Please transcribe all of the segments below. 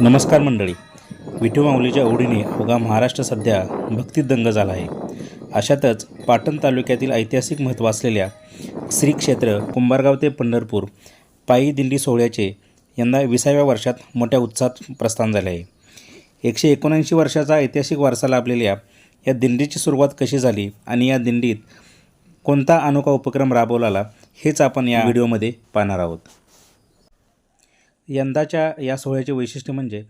नमस्कार मंडळी. विठू माऊलीच्या ओढीने अवघा महाराष्ट्र सध्या भक्तीत दंग झाला आहे. अशातच पाटण तालुक्यातील ऐतिहासिक महत्त्व असलेल्या श्री क्षेत्र कुंभारगाव ते पंढरपूर पायी दिंडी सोहळ्याचे यंदा 20व्या वर्षात मोठ्या उत्साहात प्रस्थान झाले आहे. 179 वर्षाचा ऐतिहासिक वारसा लाभलेल्या या दिंडीची सुरुवात कशी झाली आणि या दिंडीत कोणता अनोखा उपक्रम राबवला हेच आपण या व्हिडिओमध्ये पाहणार आहोत. यंदाच्या या सोहळ्याचे वैशिष्ट्य म्हणजे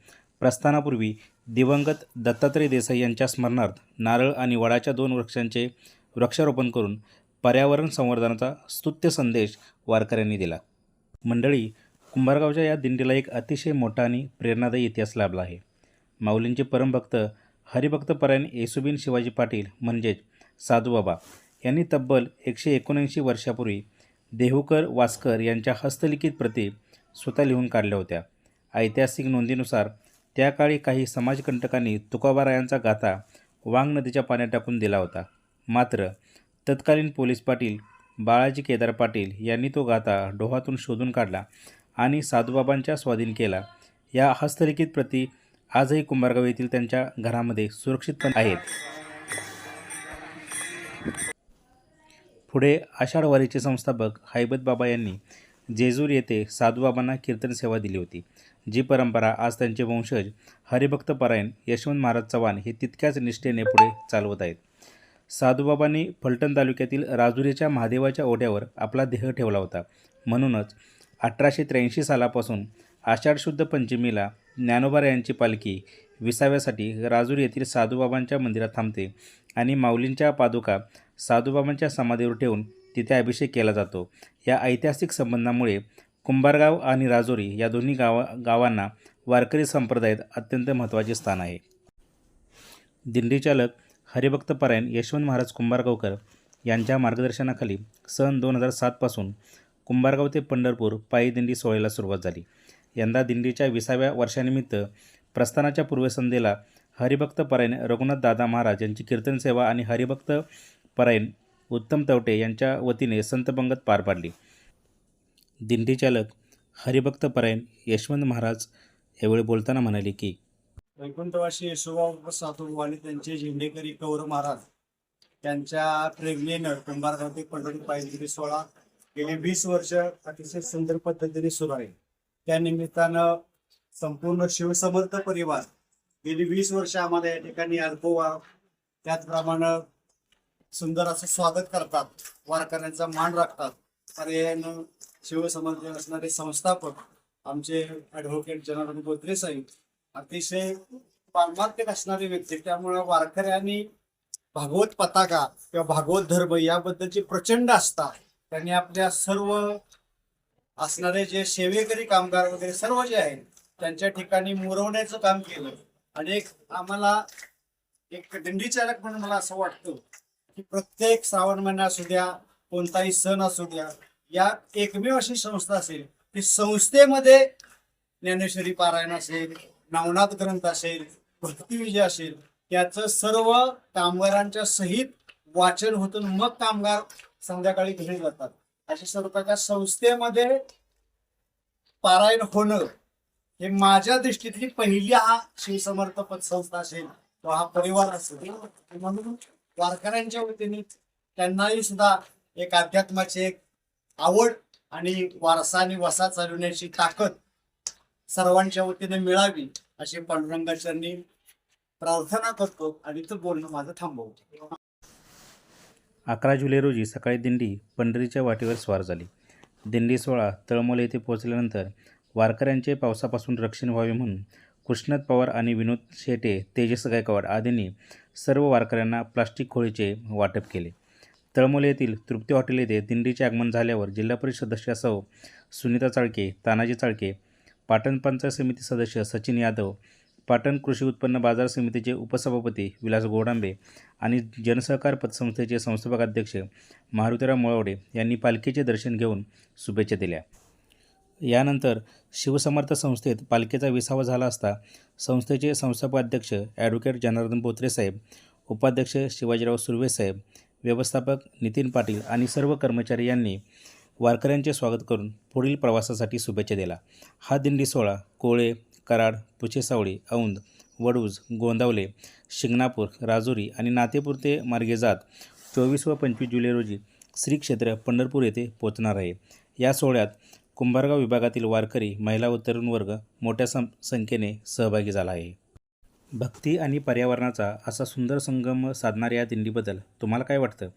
प्रस्थानापूर्वी दिवंगत दत्तात्रय देसाई यांच्या स्मरणार्थ नारळ आणि वडाच्या 2 वृक्षांचे वृक्षारोपण करून पर्यावरण संवर्धनाचा स्तुत्य संदेश वारकऱ्यांनी दिला. मंडळी, कुंभारगावच्या या दिंडीला एक अतिशय मोठा आणि प्रेरणादायी इतिहास लाभला आहे. माऊलींचे परमभक्त हरिभक्तपरायण येसुबीन शिवाजी पाटील म्हणजेच साधूबाबा यांनी तब्बल 179 वर्षापूर्वी देहूकर वासकर यांच्या हस्तलिखित प्रती स्वतः लिहून काढल्या होत्या. ऐतिहासिक नोंदीनुसार त्या काळी काही समाजकंटकांनी तुकोबारायांचा गाथा वांग नदीच्या पाण्यात टाकून दिला होता. मात्र तत्कालीन पोलीस पाटील बाळाजी केदार पाटील यांनी तो गाथा डोहातून शोधून काढला आणि साधूबाबांच्या स्वाधीन केला. या हस्तलिखित प्रती आजही कुंभारगाव येथील त्यांच्या घरामध्ये सुरक्षितपणे आहेत. पुढे आषाढ वारीचे संस्थापक हैबत बाबा यांनी जेजूर येथे साधूबाबांना कीर्तन सेवा दिली होती. जी परंपरा आज त्यांचे वंशज हरिभक्तपरायण यशवंत महाराज चव्हाण हे तितक्याच निष्ठेने पुढे चालवत आहेत. साधूबाबांनी फलटण तालुक्यातील राजुरीच्या महादेवाच्या ओढ्यावर आपला देह ठेवला होता. म्हणूनच 1883 सालापासून आषाढ शुद्ध पंचमीला ज्ञानोबा यांची पालखी विसाव्यासाठी राजूर येथील साधूबाबांच्या मंदिरात थांबते आणि माऊलींच्या पादुका साधूबाबांच्या समाधीवर ठेवून तिथे अभिषेक केला जातो. या ऐतिहासिक संबंधामुळे कुंभारगाव आणि राजुरी या दोन्ही गावांना वारकरी संप्रदायात अत्यंत महत्त्वाचे स्थान आहे. दिंडीचालक हरिभक्तपरायण यशवंत महाराज कुंभारगावकर यांच्या मार्गदर्शनाखाली सन 2007 पासून कुंभारगाव ते पंढरपूर पायी दिंडी सोहळ्याला सुरुवात झाली. यंदा दिंडीच्या 20व्या वर्षानिमित्त प्रस्थानाच्या पूर्वसंध्येला हरिभक्तपरायण रघुनाथ दादा महाराज यांची कीर्तन सेवा आणि हरिभक्तपरायण उत्तम तवटे यांच्या वतीने संत पंगत पार पाडली. दिंडीचालक हरिभक्तपरायण यशवंत महाराज यावेळी बोलताना म्हणाले की वैकुंठवासी येशोबा साधू आणि त्यांचे झेंडेकरी कौर महाराज यांच्या प्रेरणेनं कुंभारगाव ते पंढरपूर पायी दिंडी सोहळा गेली 20 वर्ष अतिशय सुंदर पद्धतीने सुरू आहे. त्या निमित्तानं संपूर्ण शिवसमर्थ परिवार गेली 20 वर्ष आम्हाला या ठिकाणी अनुभवा, त्याचप्रमाणे सुंदर असं स्वागत करतात, वारकऱ्यांचा मान राखतात. पर्यायानं शिवसमर्थ असणारे संस्थापक आमचे ॲडव्होकेट जनार्दन बोत्रे साहेब अतिशय पारमार्थिक असणारे व्यक्ती, त्यामुळे वारकऱ्यांनी भागवत पताका किंवा भागवत धर्म याबद्दलची प्रचंड आस्था त्यांनी आपल्या सर्व असणारे जे सेवेकरी कामगार वगैरे सर्व जे आहेत त्यांच्या ठिकाणी मुरवण्याचं काम केलं. आणि आम्हाला एक दिंडी चालक म्हणून मला असं वाटतं की प्रत्येक श्रावण महिना असू द्या, कोणताही सण असू द्या, या एकमेव अशी संस्था असेल की संस्थेमध्ये ज्ञानेश्वरी पारायण असेल, नवनाथ ग्रंथ असेल, भक्तिविजय असेल, याचं सर्व कामगारांच्या सहित वाचन होतं. मग कामगार संध्याकाळी घरी जातात. अशा स्वरूपाच्या संस्थेमध्ये पारायण होणं हे माझ्या दृष्टीतली पहिली हा शिवसमर्थ पतसंस्था असेल किंवा हा परिवार असेल. म्हणून वारकऱ्यांच्या वतीने त्यांनाही सुद्धा एक अध्यात्माची एक आवड आणि वारसा आणि वसा चालवण्याची ताकद सर्वांच्या वतीने मिळावी अशी पांडुरंगाच्यांनी प्रार्थना करतो आणि तो बोलणं माझं थांबवतो. 11 जुलै रोजी सकाळी दिंडी पंढरीच्या वाटेवर स्वार झाली. दिंडी सोहळा तळमोल येथे पोहोचल्यानंतर वारकऱ्यांचे पावसापासून रक्षण व्हावे म्हणून कृष्णात पवार आणि विनोद शेटे, तेजस गायकवाड आदींनी सर्व वारकऱ्यांना प्लास्टिक खोळीचे वाटप केले. तळमोल येथील तृप्ती हॉटेल येथे दिंडीचे आगमन झाल्यावर जिल्हा परिषद सदस्य सौ सुनीता चाळके, तानाजी चाळके, पाटण पंचायत समिती सदस्य सचिन यादव, पाटण कृषी उत्पन्न बाजार समितीचे उपसभापती विलास गोडांबे आणि जनसहकार पतसंस्थेचे संस्थापक अध्यक्ष मारुतीराव मोळवडे यांनी पालखीचे दर्शन घेऊन शुभेच्छा दिल्या. यानंतर शिवसमर्थ संस्थेत पालखीचा विसावा झाला असता संस्थेचे संस्थापक अध्यक्ष ॲडव्होकेट जनार्दन बोत्रे साहेब, उपाध्यक्ष शिवाजीराव सुर्वे साहेब, व्यवस्थापक नितीन पाटील आणि सर्व कर्मचारी यांनी वारकऱ्यांचे स्वागत करून पुढील प्रवासासाठी शुभेच्छा दिला. हा दिंडी सोहळा कोळे, कराड, पुचेसावळी, औंध, वडूज, गोंदावले, शिंगणापूर, राजुरी आणि नातेपूर ते मार्गे जात 24 व 25 जुलै रोजी श्री क्षेत्र पंढरपूर येथे पोहोचणार आहे. या सोहळ्यात कुंभारगाव विभागातील वारकरी, महिला व तरुण वर्ग मोठ्या संख्येने सहभागी झाला आहे. भक्ती आणि पर्यावरणाचा असा सुंदर संगम साधणाऱ्या या दिंडीबद्दल तुम्हाला काय वाटतं?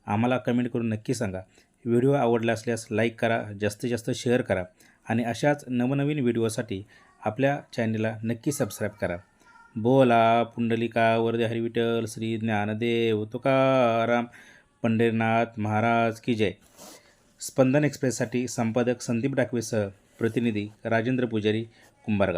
आम्हाला कमेंट करून नक्की सांगा. व्हिडिओ आवडला असल्यास लाईक करा, जास्तीत जास्त शेअर करा आणि अशाच नवनवीन व्हिडिओसाठी आपल्या चॅनलला नक्की सबस्क्राईब करा. बोला पुंडलिका वरदे हरी विठ्ठल श्री ज्ञानदेव तुकाराम पंढरीनाथ महाराज की जय. स्पंदन एक्सप्रेससाठी संपादक संदीप डाकवेसह प्रतिनिधी राजेंद्र पुजारी, कुंभारगाव.